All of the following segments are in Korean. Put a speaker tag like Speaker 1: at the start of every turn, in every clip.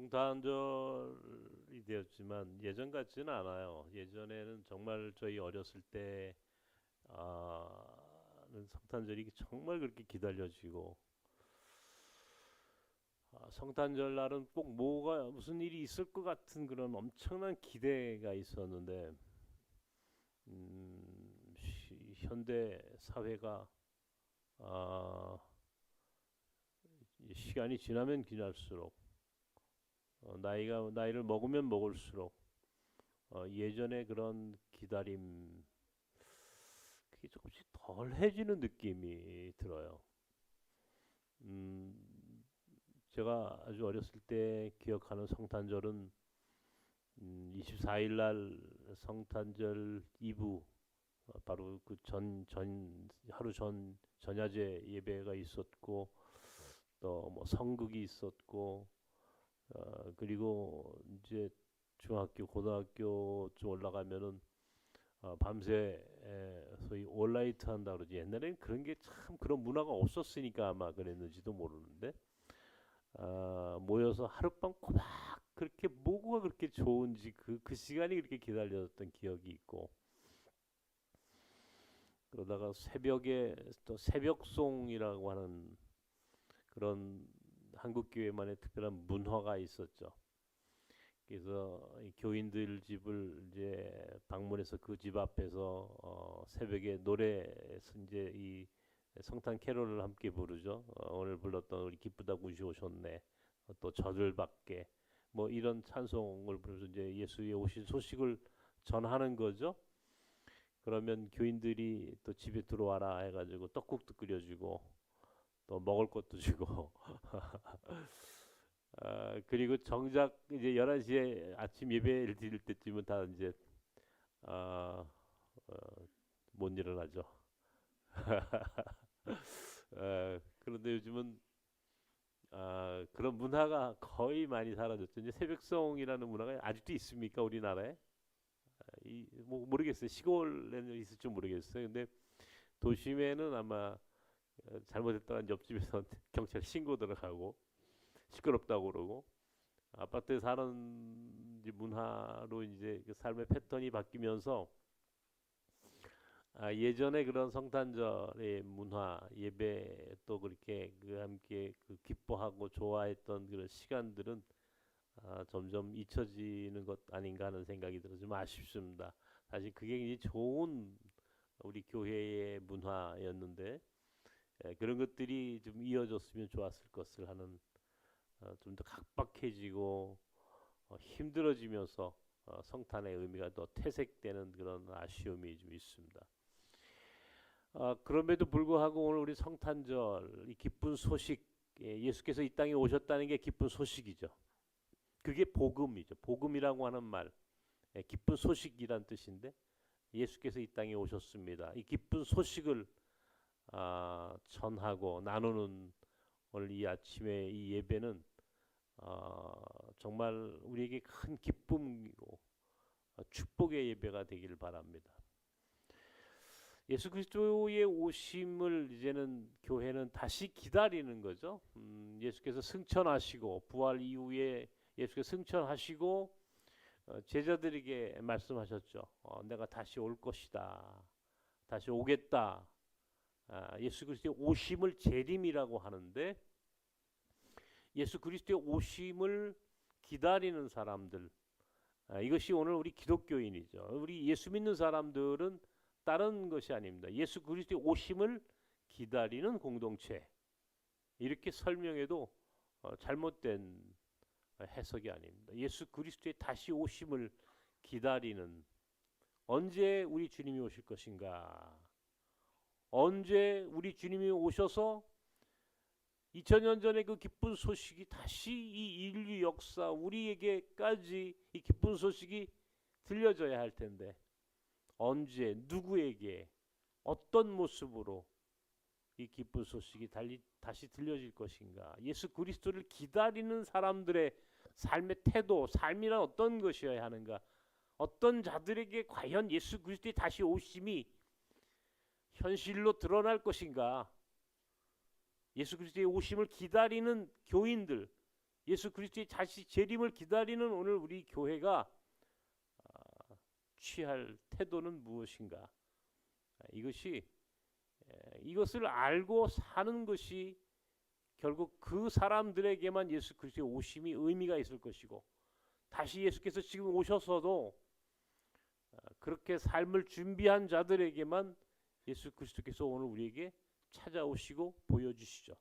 Speaker 1: 성탄절이 되었지만 예전 같지는 않아요. 예전에는 정말 저희 어렸을 때 성탄절이 정말 그렇게 기다려지고 성탄절 날은 꼭 뭐가 무슨 일이 있을 것 같은 그런 엄청난 기대가 있었는데 현대 사회가 아, 시간이 지나면 지날수록 나이를 먹으면 먹을수록 예전의 그런 기다림 그게 조금씩 덜해지는 느낌이 들어요. 음, 제가 아주 어렸을 때 기억하는 성탄절은 24일 날 성탄절 이브 바로 그 하루 전 전야제 예배가 있었고 또 뭐 성극이 있었고 그리고 이제 중학교 고등학교 좀 올라가면은 밤새 소위 올라이트 한다 그러지. 옛날에는 그런 게 참 그런 문화가 없었으니까 아마 그랬는지도 모르는데 모여서 하룻밤 꼬박 그렇게 뭐가 그렇게 좋은지 그 시간이 그렇게 기다려졌던 기억이 있고 그러다가 새벽에 또 새벽송이라고 하는 그런 한국 교회만의 특별한 문화가 있었죠. 그래서 교인들 집을 이제 방문해서 그 집 앞에서 새벽에 노래에서 이제 이 성탄 캐롤을 함께 부르죠. 오늘 불렀던 우리 기쁘다 굿이 오셨네. 또 저들 밖에 뭐 이런 찬송을 부르면서 이제 예수의 오신 소식을 전하는 거죠. 그러면 교인들이 또 집에 들어와라 해가지고 떡국도 끓여주고 또 먹을 것도 주고 그리고 정작 이제 11시에 아침 예배를 드릴 때쯤은 다 이제 어, 어, 못 일어나죠. 그런데 요즘은 그런 문화가 거의 많이 사라졌죠. 이제 새벽송이라는 문화가 아직도 있습니까, 우리나라에? 뭐 모르겠어요. 시골에는 있을지 모르겠어요. 근데 도심에는 아마 잘못했다가 옆집에서 경찰 신고 들어가고 시끄럽다고 그러고 아파트에 사는 문화로 이제 그 삶의 패턴이 바뀌면서 예전에 그런 성탄절의 문화 예배 또 그렇게 그 함께 그 기뻐하고 좋아했던 그런 시간들은 점점 잊혀지는 것 아닌가 하는 생각이 들어서 좀 아쉽습니다. 사실 그게 이제 좋은 우리 교회의 문화였는데 그런 것들이 좀 이어졌으면 좋았을 것을 하는 좀 더 각박해지고 힘들어지면서 성탄의 의미가 더 퇴색되는 그런 아쉬움이 좀 있습니다. 그럼에도 불구하고 오늘 우리 성탄절 이 기쁜 소식 예수께서 이 땅에 오셨다는 게 기쁜 소식이죠. 그게 복음이죠. 복음이라고 하는 말 기쁜 소식이란 뜻인데 예수께서 이 땅에 오셨습니다. 이 기쁜 소식을 전하고 나누는 오늘 이 아침에 이 예배는 정말 우리에게 큰 기쁨이고 축복의 예배가 되기를 바랍니다. 예수 그리스도의 오심을 이제는 교회는 다시 기다리는 거죠. 예수께서 승천하시고 부활 이후에 예수께서 승천하시고 제자들에게 말씀하셨죠. 내가 다시 올 것이다. 다시 오겠다. 예수 그리스도의 오심을 재림이라고 하는데 예수 그리스도의 오심을 기다리는 사람들 이것이 오늘 우리 기독교인이죠. 우리 예수 믿는 사람들은 다른 것이 아닙니다. 예수 그리스도의 오심을 기다리는 공동체 이렇게 설명해도 잘못된 해석이 아닙니다. 예수 그리스도의 다시 오심을 기다리는 언제 우리 주님이 오실 것인가? 언제 우리 주님이 오셔서 2000년 전에 그 기쁜 소식이 다시 이 인류 역사 우리에게까지 이 기쁜 소식이 들려져야 할 텐데 언제 누구에게 어떤 모습으로 이 기쁜 소식이 다시 들려질 것인가? 예수 그리스도를 기다리는 사람들의 삶의 태도, 삶이란 어떤 것이어야 하는가? 어떤 자들에게 과연 예수 그리스도의 다시 오심이 현실로 드러날 것인가? 예수 그리스도의 오심을 기다리는 교인들, 예수 그리스도의 다시 재림을 기다리는 오늘 우리 교회가 취할 태도는 무엇인가? 이것을 알고 사는 것이 결국 그 사람들에게만 예수 그리스도의 오심이 의미가 있을 것이고, 다시 예수께서 지금 오셔서도 그렇게 삶을 준비한 자들에게만 예수 그리스도께서 오늘 우리에게 찾아오시고 보여주시죠.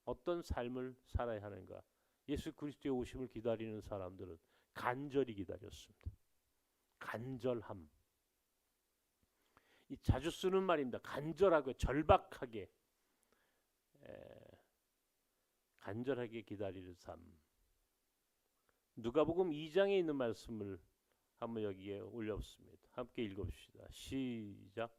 Speaker 1: 어떤 삶을 살아야 하는가? 예수 그리스도의 오심을 기다리는 사람들은 간절히 기다렸습니다. 간절함. 이 자주 쓰는 말입니다. 간절하고 절박하게, 간절하게 기다리는 삶. 누가복음 2장에 있는 말씀을 한번 여기에 올려봤습니다. 함께 읽어봅시다. 시작.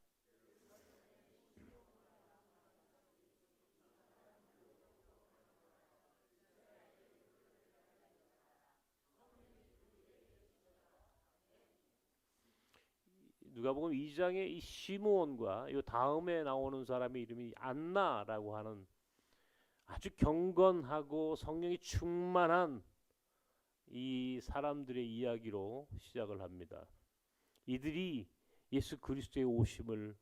Speaker 1: 누가복음 2장의 이 시므온과 이 다음에 나오는 사람의 이름이 안나라고 하는 아주 경건하고 성령이 충만한 이 사람들의 이야기로 시작을 합니다. 이들이 예수 그리스도의 오심을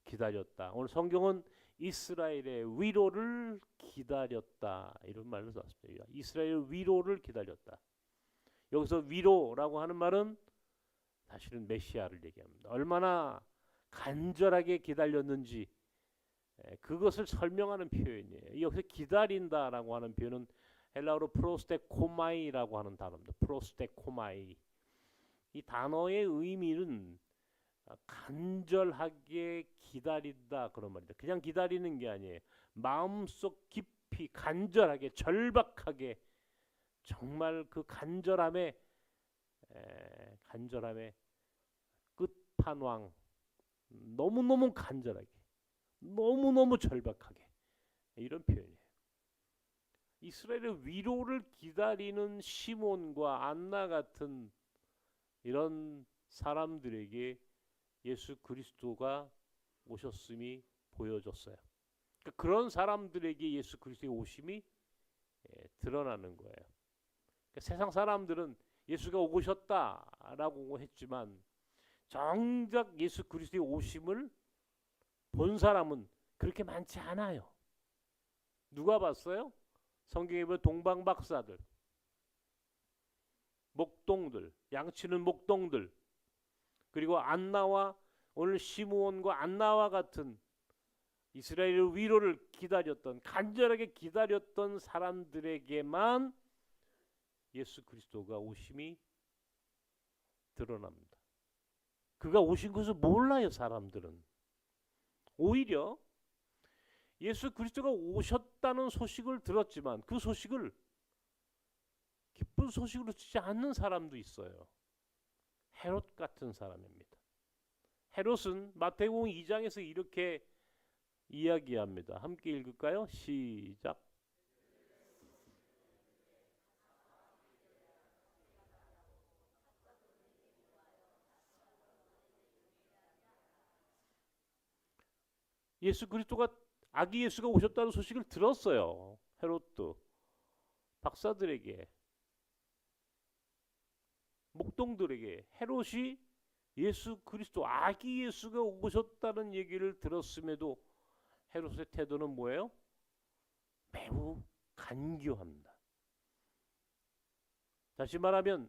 Speaker 1: 기다렸다. 오늘 성경은 이스라엘의 위로를 기다렸다 이런 말로 썼습니다. 이스라엘의 위로를 기다렸다. 여기서 위로라고 하는 말은 사실은 메시아를 얘기합니다. 얼마나 간절하게 기다렸는지 그것을 설명하는 표현이에요. 여기서 기다린다라고 하는 표현은 헬라어로 프로스테코마이라고 하는 단어입니다. 프로스테코마이. 이 단어의 의미는 간절하게 기다린다 그런 말입니다. 그냥 기다리는 게 아니에요. 마음속 깊이 간절하게 절박하게 정말 그 간절함의 끝판왕, 너무너무 간절하게, 너무너무 절박하게 이런 표현이에요. 이스라엘의 위로를 기다리는 시몬과 안나 같은 이런 사람들에게 예수 그리스도가 오셨음이 보여졌어요. 그러니까 그런 사람들에게 예수 그리스도의 오심이 드러나는 거예요. 그러니까 세상 사람들은 예수가 오셨다라고 했지만 정작 예수 그리스도의 오심을 본 사람은 그렇게 많지 않아요. 누가 봤어요? 성경에 보면 동방박사들, 목동들, 양치는 목동들, 그리고 안나와 오늘 시므온과 안나와 같은 이스라엘의 위로를 기다렸던, 간절하게 기다렸던 사람들에게만 예수 그리스도가 오심이 드러납니다. 그가 오신 것을 몰라요, 사람들은. 오히려 예수 그리스도가 오셨다는 소식을 들었지만 그 소식을 기쁜 소식으로 듣지 않는 사람도 있어요. 헤롯 같은 사람입니다. 헤롯은 마태복음 2장에서 이렇게 이야기합니다. 함께 읽을까요? 시작. 예수 그리스도가 아기 예수가 오셨다는 소식을 들었어요. 헤롯도 박사들에게, 목동들에게. 헤롯이 예수 그리스도 아기 예수가 오셨다는 얘기를 들었음에도 헤롯의 태도는 뭐예요? 매우 간교합니다. 다시 말하면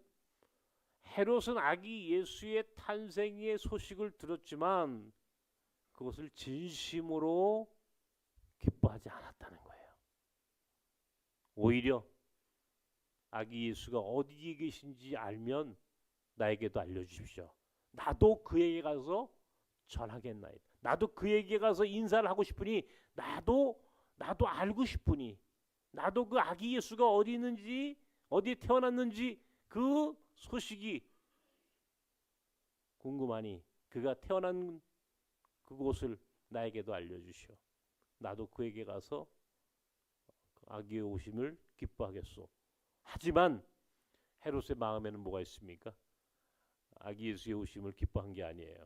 Speaker 1: 헤롯은 아기 예수의 탄생의 소식을 들었지만 그것을 진심으로 기뻐하지 않았다는 거예요. 오히려 아기 예수가 어디에 계신지 알면 나에게도 알려주십시오. 나도 그에게 가서 전하겠나이다. 나도 그에게 가서 인사를 하고 싶으니 나도 알고 싶으니 나도 그 아기 예수가 어디 있는지 어디에 태어났는지 그 소식이 궁금하니 그가 태어난 그곳을 나에게도 알려주시오. 나도 그에게 가서 아기의 오심을 기뻐하겠소. 하지만 헤롯의 마음에는 뭐가 있습니까? 아기 예수의 오심을 기뻐한 게 아니에요.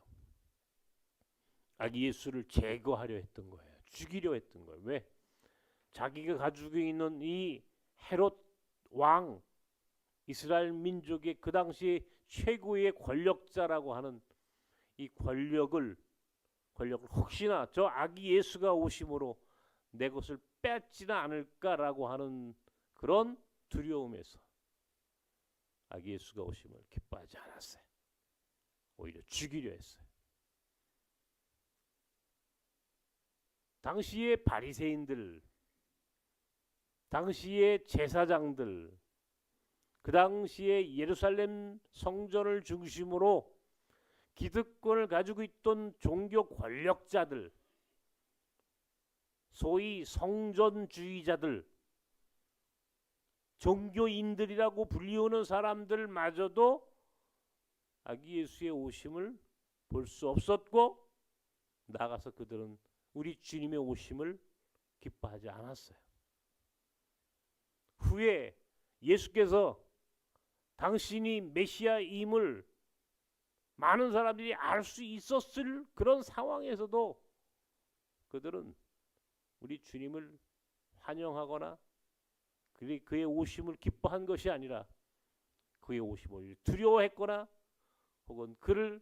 Speaker 1: 아기 예수를 제거하려 했던 거예요. 죽이려 했던 거예요. 왜? 자기가 가지고 있는 이 헤롯 왕, 이스라엘 민족의 그 당시 최고의 권력자라고 하는 이 권력을 혹시나 저 아기 예수가 오심으로 내 것을 뺏지는 않을까라고 하는 그런 두려움에서 아기 예수가 오심을 기뻐하지 않았어요. 오히려 죽이려 했어요. 당시의 바리새인들, 당시의 제사장들, 그 당시에 예루살렘 성전을 중심으로 기득권을 가지고 있던 종교 권력자들, 소위 성전주의자들, 종교인들이라고 불리우는 사람들마저도 아기 예수의 오심을 볼 수 없었고, 나가서 그들은 우리 주님의 오심을 기뻐하지 않았어요. 후에 예수께서 당신이 메시아임을 많은 사람들이 알 수 있었을 그런 상황에서도 그들은 우리 주님을 환영하거나 그의 오심을 기뻐한 것이 아니라 그의 오심을 두려워했거나 혹은 그를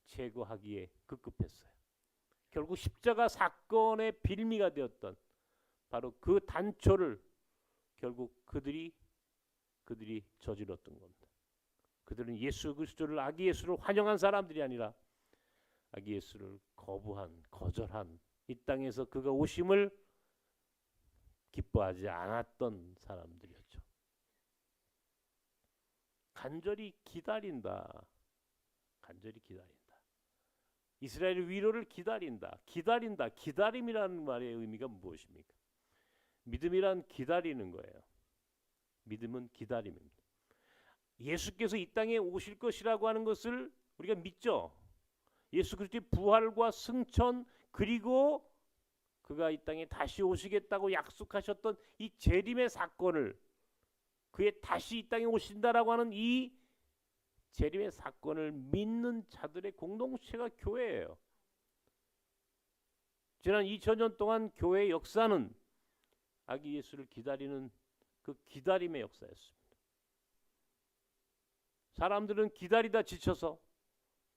Speaker 1: 제거하기에 급급했어요. 결국 십자가 사건의 빌미가 되었던 바로 그 단초를 결국 그들이 저질렀던 겁니다. 그들은 예수 그리스도를, 아기 예수를 환영한 사람들이 아니라 아기 예수를 거절한, 이 땅에서 그가 오심을 기뻐하지 않았던 사람들이었죠. 간절히 기다린다. 이스라엘의 위로를 기다린다. 기다림이라는 말의 의미가 무엇입니까? 믿음이란 기다리는 거예요. 믿음은 기다림입니다. 예수께서 이 땅에 오실 것이라고 하는 것을 우리가 믿죠. 예수 그리스도의 부활과 승천, 그리고 그가 이 땅에 다시 오시겠다고 약속하셨던 이 재림의 사건을, 그의 다시 이 땅에 오신다라고 하는 이 재림의 사건을 믿는 자들의 공동체가 교회예요. 지난 2000년 동안 교회의 역사는 아기 예수를 기다리는 그 기다림의 역사였습니다. 사람들은 기다리다 지쳐서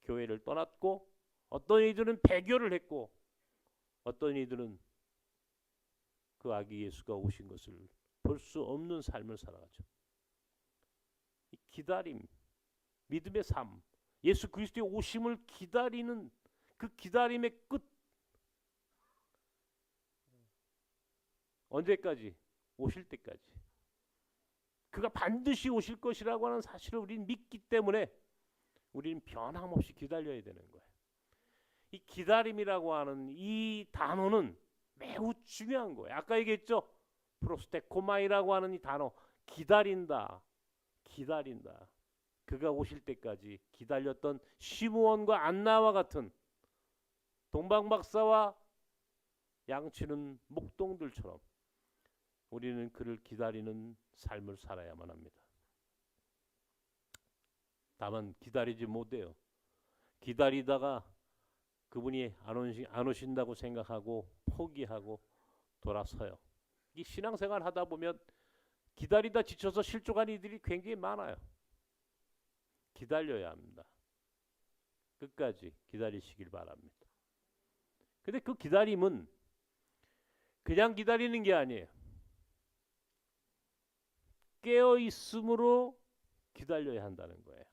Speaker 1: 교회를 떠났고, 어떤 이들은 배교를 했고, 어떤 이들은 그 아기 예수가 오신 것을 볼 수 없는 삶을 살아가죠. 이 기다림, 믿음의 삶, 예수 그리스도의 오심을 기다리는 그 기다림의 끝, 언제까지? 오실 때까지. 그가 반드시 오실 것이라고 하는 사실을 우리는 믿기 때문에 우리는 변함없이 기다려야 되는 거예요. 이 기다림이라고 하는 이 단어는 매우 중요한 거예요. 아까 얘기했죠? 프로스테코마이라고 하는 이 단어, 기다린다. 그가 오실 때까지 기다렸던 시므온과 안나와 같은 동방박사와 양치는 목동들처럼 우리는 그를 기다리는 삶을 살아야만 합니다. 다만 기다리지 못해요. 기다리다가 그분이 안 오신다고 생각하고 포기하고 돌아서요. 이 신앙생활 하다 보면 기다리다 지쳐서 실족한 이들이 굉장히 많아요. 기다려야 합니다. 끝까지 기다리시길 바랍니다. 근데 그 기다림은 그냥 기다리는 게 아니에요. 깨어 있음으로 기다려야 한다는 거예요.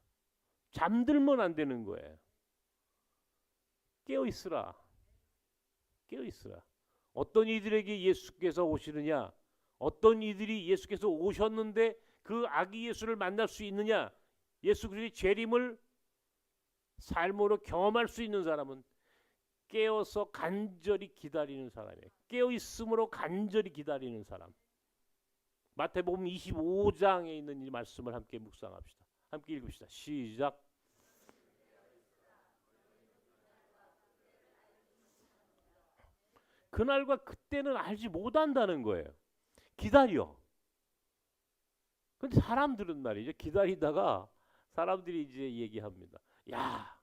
Speaker 1: 잠들면 안 되는 거예요. 깨어 있으라. 어떤 이들에게 예수께서 오시느냐? 어떤 이들이 예수께서 오셨는데 그 아기 예수를 만날 수 있느냐? 예수 그리스도의 재림을 삶으로 경험할 수 있는 사람은 깨어서 간절히 기다리는 사람이에요. 깨어 있음으로 간절히 기다리는 사람. 마태복음 25장에 있는 이 말씀을 함께 묵상합시다. 함께 읽읍시다. 시작. 그날과 그때는 알지 못한다는 거예요. 기다려. 근데 사람들은 말이죠. 기다리다가 사람들이 이제 얘기합니다. 야,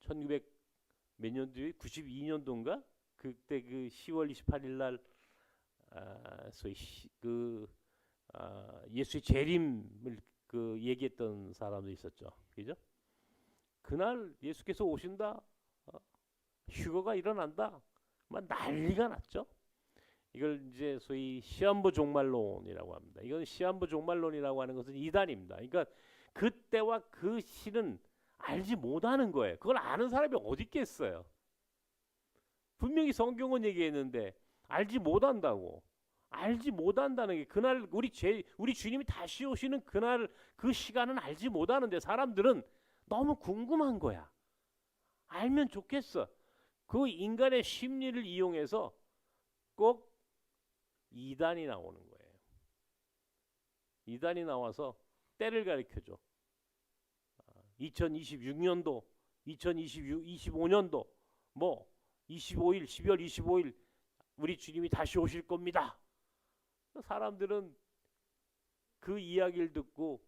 Speaker 1: 1900 몇 년도에 92년도인가? 그때 그 10월 28일 날 소위 예수의 재림을 얘기했던 사람도 있었죠. 그죠? 그날 예수께서 오신다, 휴거가 일어난다, 막 난리가 났죠. 이걸 이제 소위 시한부 종말론이라고 합니다. 이건 시한부 종말론이라고 하는 것은 이단입니다. 그러니까 그때와 그 시는 알지 못하는 거예요. 그걸 아는 사람이 어디 있겠어요. 분명히 성경은 얘기했는데 알지 못한다고. 알지 못한다는 게 그날 우리 주님이 다시 오시는 그날 그 시간은 알지 못하는데 사람들은 너무 궁금한 거야. 알면 좋겠어. 그 인간의 심리를 이용해서 꼭 이단이 나오는 거예요. 이단이 나와서 때를 가리켜줘. 2026년도, 2025년도, 뭐 25일, 12월 25일 우리 주님이 다시 오실 겁니다. 사람들은 그 이야기를 듣고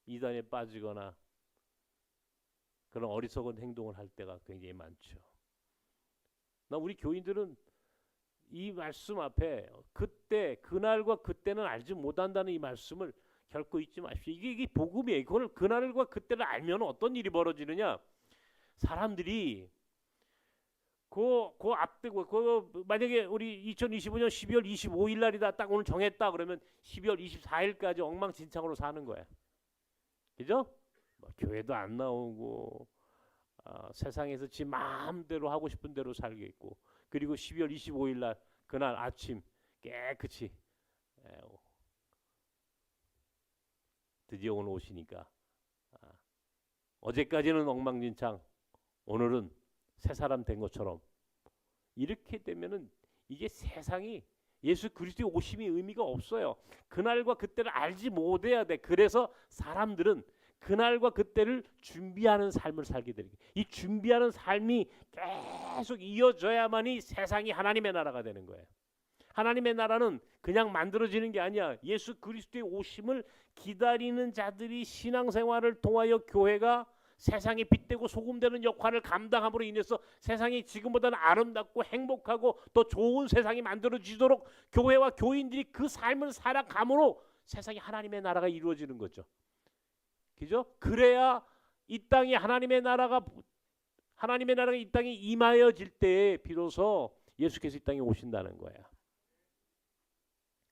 Speaker 1: 이단에 빠지거나 그런 어리석은 행동을 할 때가 굉장히 많죠. 우리 교인들은 이 말씀 앞에 그때 그날과 그때는 알지 못한다는 이 말씀을 결코 잊지 마십시오. 이게 복음이에요. 그걸 그날과 그때를 알면 어떤 일이 벌어지느냐? 사람들이 그 앞두고 만약에 우리 2025년 12월 25일 날이다 딱 오늘 정했다 그러면 12월 24일까지 엉망진창으로 사는 거야. 그죠? 뭐 교회도 안 나오고 세상에서 지 마음대로 하고 싶은 대로 살겠고 그리고 12월 25일 날 그날 아침 깨끗이 드디어 오늘 오시니까 어제까지는 엉망진창 오늘은 새 사람 된 것처럼 이렇게 되면은 이게 세상이 예수 그리스도의 오심이 의미가 없어요. 그날과 그때를 알지 못해야 돼. 그래서 사람들은 그날과 그때를 준비하는 삶을 살게 되는 거예요. 이 준비하는 삶이 계속 이어져야만이 세상이 하나님의 나라가 되는 거예요. 하나님의 나라는 그냥 만들어지는 게 아니야. 예수 그리스도의 오심을 기다리는 자들이 신앙생활을 통하여 교회가 세상에 빛되고 소금되는 역할을 감당함으로 인해서 세상이 지금보다는 아름답고 행복하고 더 좋은 세상이 만들어지도록 교회와 교인들이 그 삶을 살아감으로 세상에 하나님의 나라가 이루어지는 거죠. 그죠? 그래야 이 땅에 하나님의 나라가 이 땅에 임하여질 때에 비로소 예수께서 이 땅에 오신다는 거야.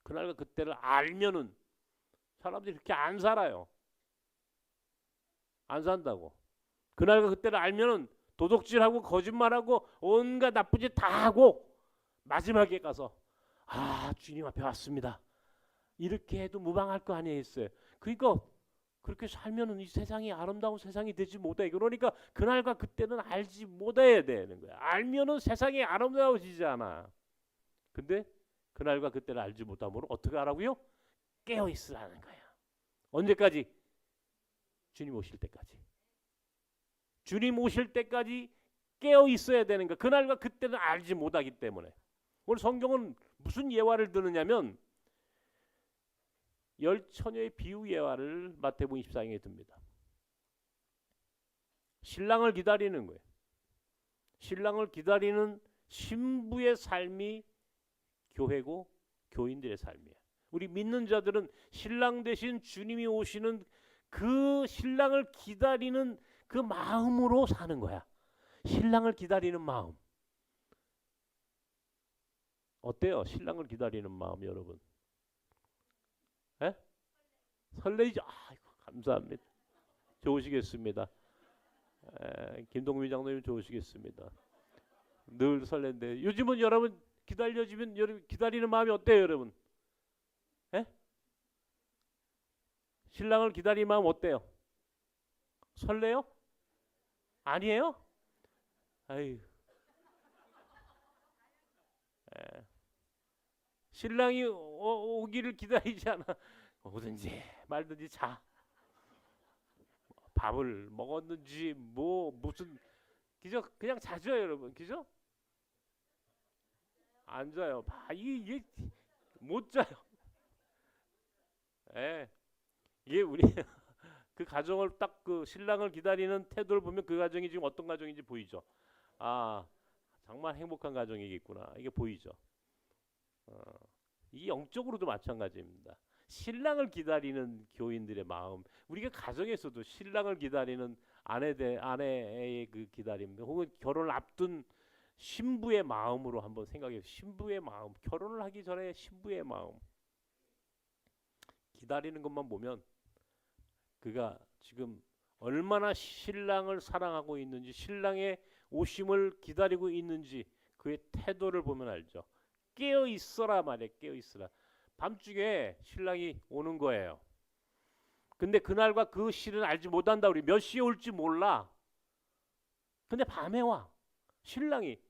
Speaker 1: 그날과 그때를 알면은 사람들이 그렇게 안 살아요. 안 산다고. 그날과 그때를 알면은 도둑질하고 거짓말하고 온갖 나쁜 짓 다 하고 마지막에 가서 주님 앞에 왔습니다. 이렇게 해도 무방할 거 아니겠어요. 그러니까 그렇게 살면은 이 세상이 아름다운 세상이 되지 못해. 그러니까 그날과 그때는 알지 못해야 되는 거야. 알면은 세상이 아름다워지지 않아. 근데 그날과 그때를 알지 못하므로 어떻게 하라고요? 깨어 있으라는 거야. 언제까지? 주님 오실 때까지. 주님 오실 때까지 깨어 있어야 되는 거야. 그날과 그때는 알지 못하기 때문에. 오늘 성경은 무슨 예화를 드느냐면 열 처녀의 비유 예화를 마태복음 24장에 듭니다. 신랑을 기다리는 거예요. 신랑을 기다리는 신부의 삶이 교회고 교인들의 삶이에요. 우리 믿는 자들은 신랑 대신 주님이 오시는 그 신랑을 기다리는 그 마음으로 사는 거야. 신랑을 기다리는 마음. 어때요? 신랑을 기다리는 마음 여러분. 에? 설레이죠? 아이고, 감사합니다. 좋으시겠습니다. 김동민 장로님 좋으시겠습니다. 늘 설렌데 요즘은 여러분 기다려지면 여러분 기다리는 마음이 어때요 여러분? 에? 신랑을 기다리는 마음 어때요? 설레요? 아니에요? 아유. 신랑이 오기를 기다리지 않아. 오든지 말든지 자. 밥을 먹었는지 뭐 무슨 그죠? 그냥 자죠 여러분. 그죠? 안 자요. 이게 못 자요. 예. 이게 우리 그 가정을 딱 그 신랑을 기다리는 태도를 보면 그 가정이 지금 어떤 가정인지 보이죠. 정말 행복한 가정이겠구나. 이게 보이죠. 어, 이 영적으로도 마찬가지입니다. 신랑을 기다리는 교인들의 마음, 우리가 가정에서도 신랑을 기다리는 아내의 그 기다림, 혹은 결혼을 앞둔 신부의 마음으로 한번 생각해. 신부의 마음, 결혼을 하기 전에 신부의 마음 기다리는 것만 보면 그가 지금 얼마나 신랑을 사랑하고 있는지, 신랑의 오심을 기다리고 있는지 그의 태도를 보면 알죠. 깨어 있어라 말이야. 깨어 있어라. 밤중에 신랑이 오는 거예요. 근데 그날과 그 시는 알지 못한다. 우리 몇 시에 올지 몰라. 근데 밤에 와 신랑이.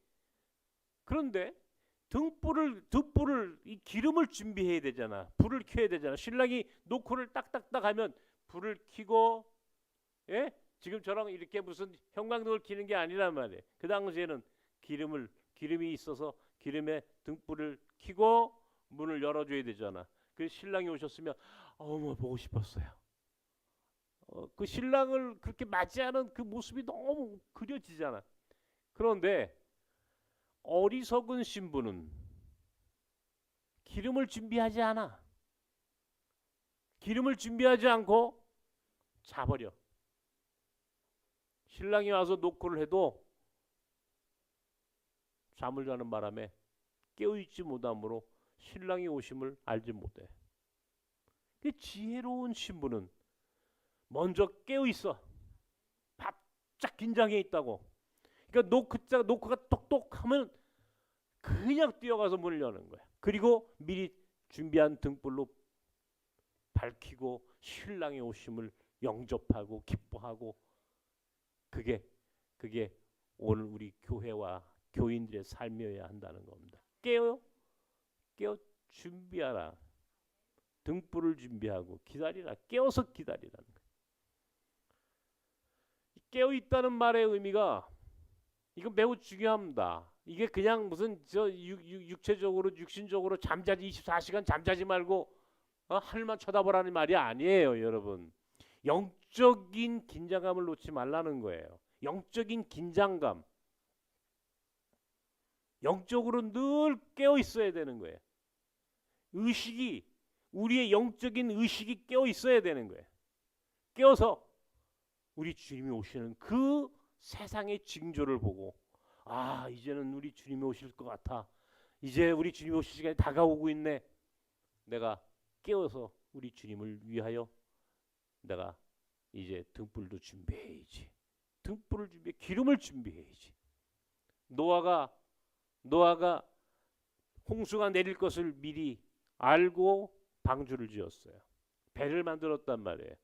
Speaker 1: 그런데 등불을 이 기름을 준비해야 되잖아. 불을 켜야 되잖아. 신랑이 노크를 딱딱딱 하면 불을 켜고, 예? 지금처럼 이렇게 무슨 형광등을 켜는 게 아니란 말이에요. 그 당시에는 기름이 있어서 기름에 등불을 켜고 문을 열어줘야 되잖아. 그 신랑이 오셨으면 어머 보고 싶었어요. 그 신랑을 그렇게 맞이하는 그 모습이 너무 그려지잖아. 그런데 어리석은 신부는 기름을 준비하지 않아. 기름을 준비하지 않고 자버려. 신랑이 와서 노크를 해도 잠을 자는 바람에 깨어있지 못함으로 신랑이 오심을 알지 못해. 그 지혜로운 신부는 먼저 깨어있어. 바짝 긴장해 있다고. 그러니까 노크가 똑똑하면 그냥 뛰어가서 문을 여는 거야. 그리고 미리 준비한 등불로 밝히고 신랑의 오심을 영접하고 기뻐하고, 그게 오늘 우리 교회와 교인들의 삶이어야 한다는 겁니다. 깨어 준비하라. 등불을 준비하고 기다리라. 깨어서 기다리라는 거예요. 깨어 있다는 말의 의미가 이거 매우 중요합니다. 이게 그냥 무슨 육체적으로 육신적으로 잠자지 24시간 잠자지 말고 하늘만 쳐다보라는 말이 아니에요, 여러분. 영적인 긴장감을 놓지 말라는 거예요. 영적인 긴장감. 영적으로 늘 깨어 있어야 되는 거예요. 우리의 영적인 의식이 깨어 있어야 되는 거예요. 깨어서 우리 주님이 오시는 그 세상의 징조를 보고, 아, 이제는 우리 주님이 오실 것 같아. 이제 우리 주님이 오실 시간이 다가오고 있네. 내가 깨어서 우리 주님을 위하여 내가 이제 등불도 준비해야지. 등불을 준비해, 기름을 준비해야지. 노아가 홍수가 내릴 것을 미리 알고 방주를 지었어요. 배를 만들었단 말이에요.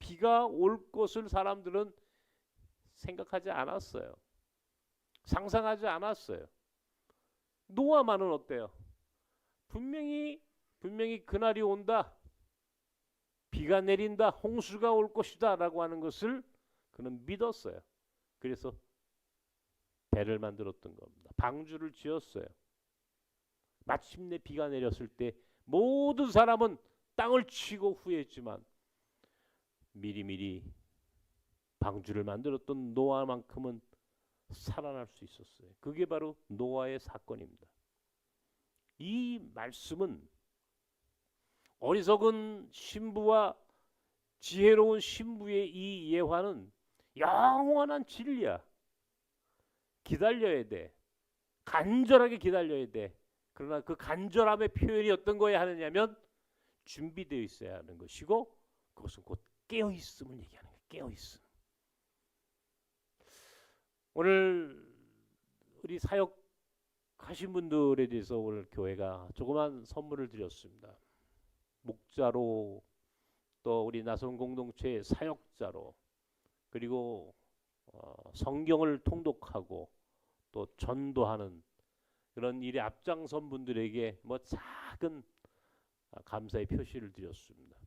Speaker 1: 비가 올 것을 사람들은 생각하지 않았어요. 상상하지 않았어요. 노아만은 어때요? 분명히 그날이 온다. 비가 내린다. 홍수가 올 것이다 라고 하는 것을 그는 믿었어요. 그래서 배를 만들었던 겁니다. 방주를 지었어요. 마침내 비가 내렸을 때 모든 사람은 땅을 치고 후회했지만 미리미리 방주를 만들었던 노아만큼은 살아날 수 있었어요. 그게 바로 노아의 사건입니다. 이 말씀은 어리석은 신부와 지혜로운 신부의 이 예화는 영원한 진리야. 기다려야 돼. 간절하게 기다려야 돼. 그러나 그 간절함의 표현이 어떤 거에 하느냐면 준비되어 있어야 하는 것이고, 그것은 곧 깨어있음을 얘기하는 거예요. 깨어있음. 오늘 우리 사역하신 분들에 대해서 오늘 교회가 조그만 선물을 드렸습니다. 목자로, 또 우리 나선 공동체의 사역자로, 그리고 성경을 통독하고 또 전도하는 그런 일에 앞장선 분들에게 뭐 작은 감사의 표시를 드렸습니다.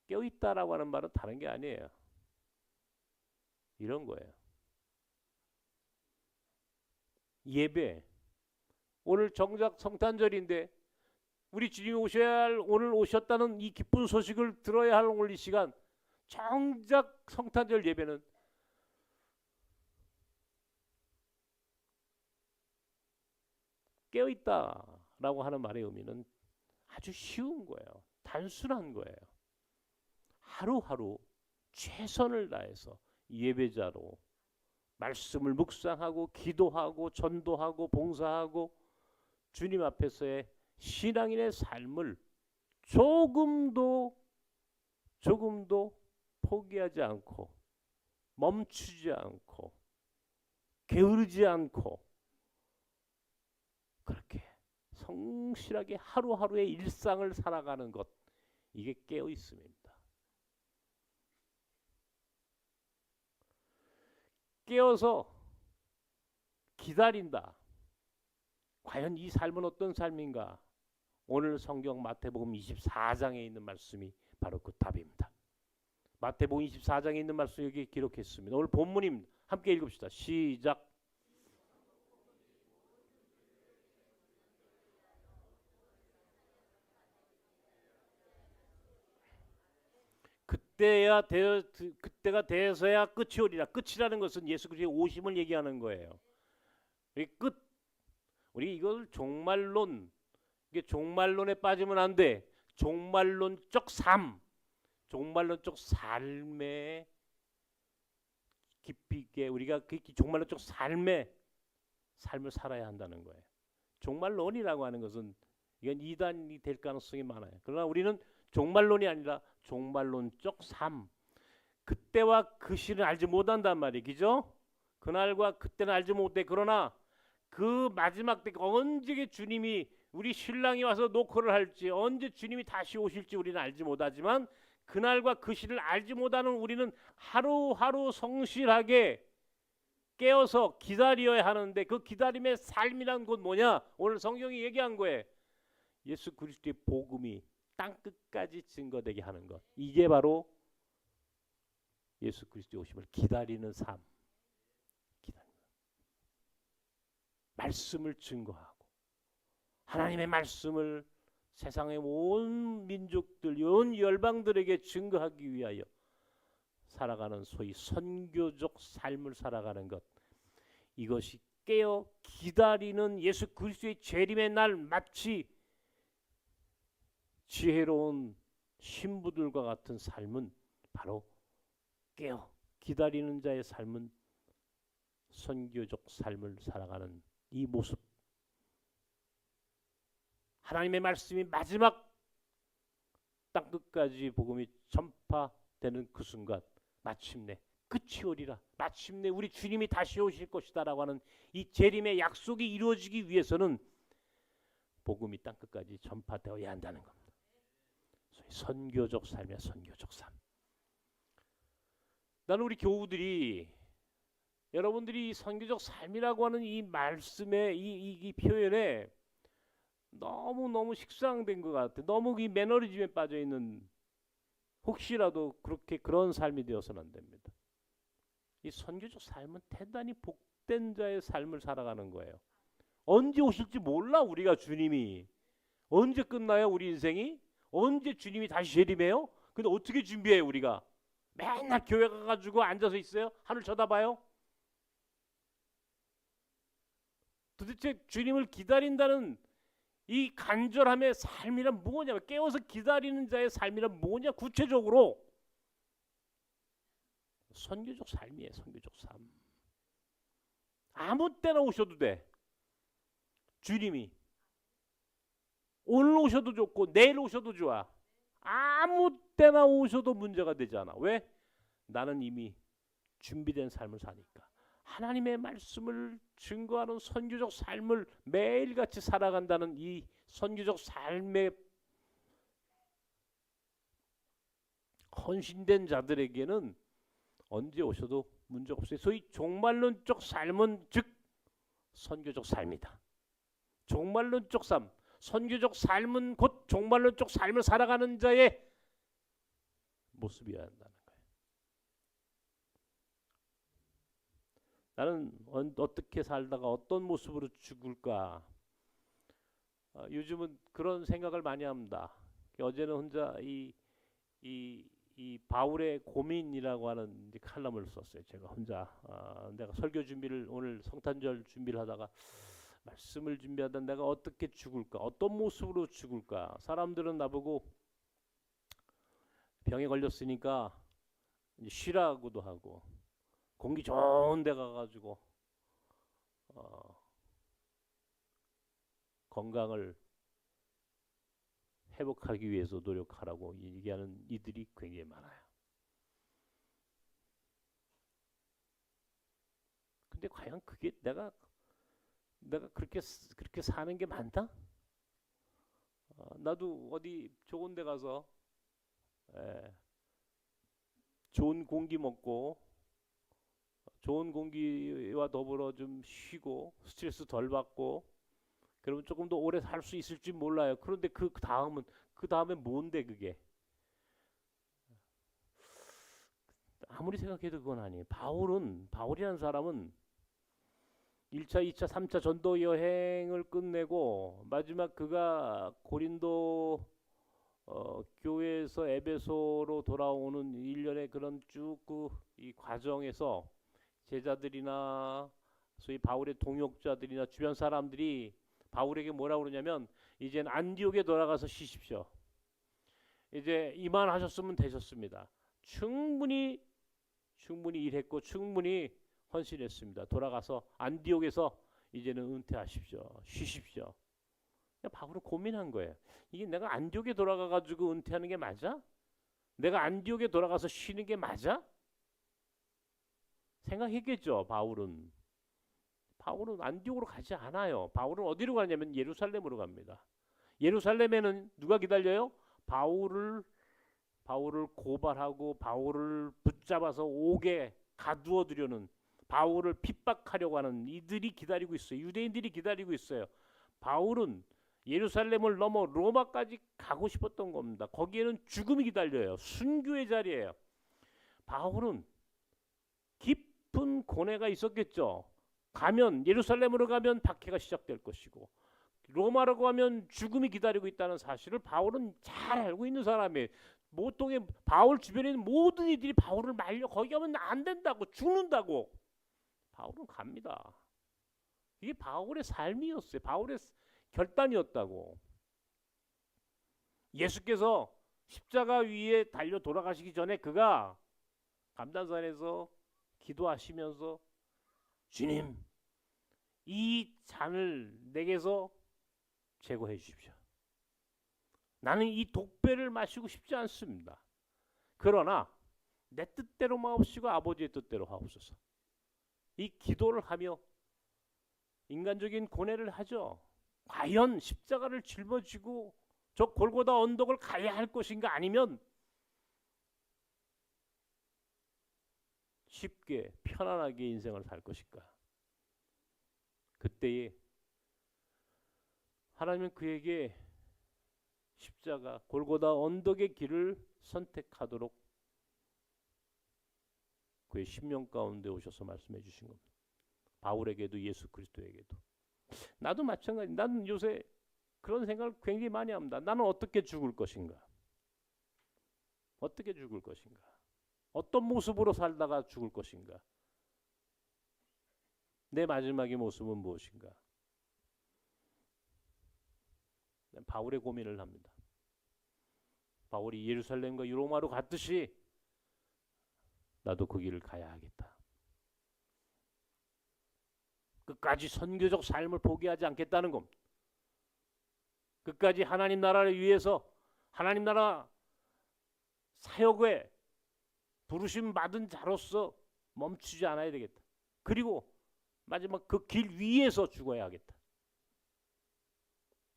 Speaker 1: 깨어있다라고 하는 말은 다른 게 아니에요. 이런 거예요. 예배. 오늘 정작 성탄절인데 우리 주님이 오셔야 할, 오늘 오셨다는 이 기쁜 소식을 들어야 할 오늘 이 시간, 정작 성탄절 예배는 깨어있다라고 하는 말의 의미는 아주 쉬운 거예요. 단순한 거예요. 하루하루 최선을 다해서 예배자로 말씀을 묵상하고 기도하고 전도하고 봉사하고 주님 앞에서의 신앙인의 삶을 조금도 포기하지 않고 멈추지 않고 게으르지 않고 그렇게 성실하게 하루하루의 일상을 살아가는 것, 이게 깨어 있음입니다. 깨어서 기다린다. 과연 이 삶은 어떤 삶인가? 오늘 성경 마태복음 24장에 있는 말씀이 바로 그 답입니다. 마태복음 24장에 있는 말씀 여기 기록했습니다. 오늘 본문입니다. 함께 읽읍시다. 시작. 그때가 되어서야 끝이 오리라. 끝이라는 것은 예수 그리스도의 오심을 얘기하는 거예요. 끝. 우리 이걸 종말론, 이게 종말론에 빠지면 안 돼. 종말론적 삶, 종말론적 삶에 깊이 있게 우리가 그 종말론적 삶을 살아야 한다는 거예요. 종말론이라고 하는 것은 이건 이단이 될 가능성이 많아요. 그러나 우리는 종말론이 아니라 종말론적 삶. 그때와 그 시를 알지 못한단 말이죠. 그날과 그때는 알지 못해. 그러나 그 마지막 때 언제 주님이 우리 신랑이 와서 노크를 할지, 언제 주님이 다시 오실지 우리는 알지 못하지만 그날과 그 시를 알지 못하는 우리는 하루하루 성실하게 깨어서 기다려야 하는데, 그 기다림의 삶이란 건 뭐냐? 오늘 성경이 얘기한 거예요. 예수 그리스도의 복음이 땅끝까지 증거되게 하는 것. 이게 바로 예수 그리스도의 오심을 기다리는 삶. 말씀을 증거하고 하나님의 말씀을 세상의 온 민족들, 온 열방들에게 증거하기 위하여 살아가는 소위 선교적 삶을 살아가는 것. 이것이 깨어 기다리는 예수 그리스도의 재림의 날, 마치 지혜로운 신부들과 같은 삶은 바로 깨어 기다리는 자의 삶은 선교적 삶을 살아가는 이 모습. 하나님의 말씀이 마지막 땅끝까지 복음이 전파되는 그 순간 마침내 끝이 오리라. 마침내 우리 주님이 다시 오실 것이다 라고 하는 이 재림의 약속이 이루어지기 위해서는 복음이 땅끝까지 전파되어야 한다는 겁니다. 선교적 삶이야. 선교적 삶. 나는 우리 교우들이, 여러분들이 선교적 삶이라고 하는 이 말씀의 이 표현에 너무 식상된 것 같아. 너무 이 매너리즘에 빠져 있는, 혹시라도 그렇게 그런 삶이 되어서는 안 됩니다. 이 선교적 삶은 대단히 복된 자의 삶을 살아가는 거예요. 언제 오실지 몰라. 우리가 주님이 언제 끝나요? 우리 인생이 언제 주님이 다시 재림해요? 근데 어떻게 준비해요? 우리가 맨날 교회 가가지고 앉아서 있어요? 하늘 쳐다봐요? 도대체 주님을 기다린다는 이 간절함의 삶이란 뭐냐? 깨워서 기다리는 자의 삶이란 뭐냐? 구체적으로 선교적 삶이에요. 선교적 삶. 아무 때나 오셔도 돼. 주님이 오늘 오셔도 좋고 내일 오셔도 좋아. 아무 때나 오셔도 문제가 되지 않아. 왜? 나는 이미 준비된 삶을 사니까. 하나님의 말씀을 증거하는 선교적 삶을 매일같이 살아간다는 이 선교적 삶에 헌신된 자들에게는 언제 오셔도 문제가 없어요. 소위 종말론적 삶은 즉 선교적 삶이다. 종말론적 삶, 선교적 삶은 곧 종말론적 삶을 살아가는 자의 모습이어야 한다는 거예요. 나는 어떻게 살다가 어떤 모습으로 죽을까? 요즘은 그런 생각을 많이 합니다. 어제는 혼자 이 바울의 고민이라고 하는 칼럼을 썼어요. 제가 혼자 내가 설교 준비를, 오늘 성탄절 준비를 하다가 말씀을 준비하다 내가 어떻게 죽을까? 어떤 모습으로 죽을까? 사람들은 나보고 병에 걸렸으니까 이제 쉬라고도 하고 공기 좋은 데 가가지고 건강을 회복하기 위해서 노력하라고 얘기하는 이들이 굉장히 많아요. 근데 과연 그게 내가 그렇게 사는 게 맞나? 나도 어디 좋은 데 가서 좋은 공기 먹고 좋은 공기와 더불어 좀 쉬고 스트레스 덜 받고 그러면 조금 더 오래 살 수 있을지 몰라요. 그런데 그 다음에 뭔데 그게? 아무리 생각해도 그건 아니에요. 바울이라는 사람은 1차, 2차, 3차 전도 여행을 끝내고 마지막 그가 고린도 교회에서 에베소로 돌아오는 일련의 그런 쭉 이 과정에서 제자들이나 소위 바울의 동역자들이나 주변 사람들이 바울에게 뭐라고 그러냐면 이제는 안디옥에 돌아가서 쉬십시오. 이제 이만하셨으면 되셨습니다. 충분히 일했고 충분히 헌신했습니다. 돌아가서 안디옥에서 이제는 은퇴하십시오. 쉬십시오. 바울은 고민한 거예요. 이게 내가 안디옥에 돌아가가지고 은퇴하는 게 맞아? 내가 안디옥에 돌아가서 쉬는 게 맞아? 생각했겠죠. 바울은 안디옥으로 가지 않아요. 바울은 어디로 가냐면 예루살렘으로 갑니다. 예루살렘에는 누가 기다려요? 바울을 고발하고 바울을 붙잡아서 옥에 가두어 두려는, 바울을 핍박하려고 하는 이들이 기다리고 있어요. 유대인들이 기다리고 있어요. 바울은 예루살렘을 넘어 로마까지 가고 싶었던 겁니다. 거기에는 죽음이 기다려요. 순교의 자리예요. 바울은 깊은 고뇌가 있었겠죠. 예루살렘으로 가면 박해가 시작될 것이고 로마로 가면 죽음이 기다리고 있다는 사실을 바울은 잘 알고 있는 사람이에요. 보통의 바울 주변에 있는 모든 이들이 바울을 말려 거기 가면 안 된다고, 죽는다고. 바울은 갑니다. 이게 바울의 삶이었어요. 바울의 결단이었다고. 예수께서 십자가 위에 달려 돌아가시기 전에 그가 감단산에서 기도하시면서 주님, 이 잔을 내게서 제거해 주십시오. 나는 이 독배를 마시고 싶지 않습니다. 그러나 내 뜻대로 마옵시고 아버지의 뜻대로 하옵소서. 이 기도를 하며 인간적인 고뇌를 하죠. 과연 십자가를 짊어지고 저 골고다 언덕을 가야 할 것인가, 아니면 쉽게 편안하게 인생을 살 것인가. 그때에 하나님은 그에게 십자가 골고다 언덕의 길을 선택하도록 그의 심령 가운데 오셔서 말씀해 주신 겁니다. 바울에게도 예수 그리스도에게도. 나도 마찬가지. 나는 요새 그런 생각을 굉장히 많이 합니다. 나는 어떻게 죽을 것인가? 어떻게 죽을 것인가? 어떤 모습으로 살다가 죽을 것인가? 내 마지막의 모습은 무엇인가? 바울의 고민을 합니다. 바울이 예루살렘과 로마로 갔듯이 나도 그 길을 가야 하겠다. 끝까지 선교적 삶을 포기하지 않겠다는 겁니다. 끝까지 하나님 나라를 위해서 하나님 나라 사역에 부르심 받은 자로서 멈추지 않아야 되겠다. 그리고 마지막 그 길 위에서 죽어야 하겠다.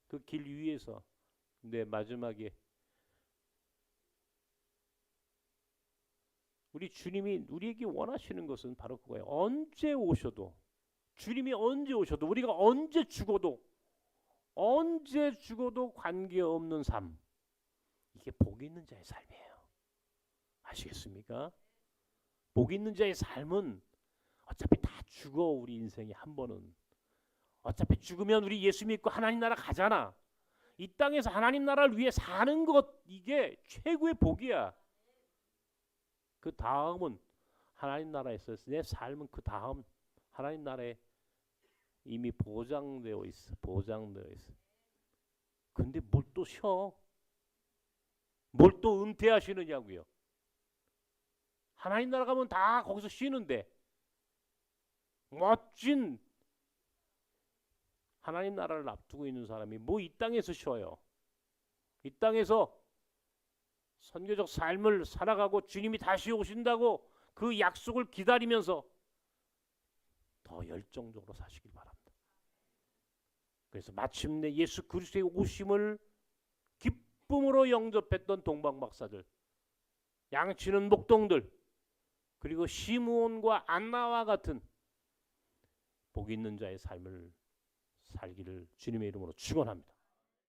Speaker 1: 그 길 위에서 내 마지막에 우리 주님이 우리에게 원하시는 것은 바로 그거예요. 언제 오셔도, 주님이 언제 오셔도, 우리가 언제 죽어도 관계없는 삶, 이게 복 있는 자의 삶이에요. 아시겠습니까? 복 있는 자의 삶은 어차피 다 죽어. 우리 인생이 한 번은 어차피 죽으면 우리 예수 믿고 하나님 나라 가잖아. 이 땅에서 하나님 나라를 위해 사는 것, 이게 최고의 복이야. 그 다음은 하나님 나라에서 내 삶은 그 다음 하나님 나라에 이미 보장되어 있어. 보장되어 있어. 근데 뭘 또 쉬어? 뭘 또 은퇴하시느냐고요. 하나님 나라 가면 다 거기서 쉬는데 멋진 하나님 나라를 앞두고 있는 사람이 뭐 이 땅에서 쉬어요. 이 땅에서 선교적 삶을 살아가고 주님이 다시 오신다고 그 약속을 기다리면서 더 열정적으로 사시길 바랍니다. 그래서 마침내 예수 그리스도의 오심을 기쁨으로 영접했던 동방박사들, 양치는 목동들, 그리고 시므온과 안나와 같은 복 있는 자의 삶을 살기를 주님의 이름으로 축원합니다.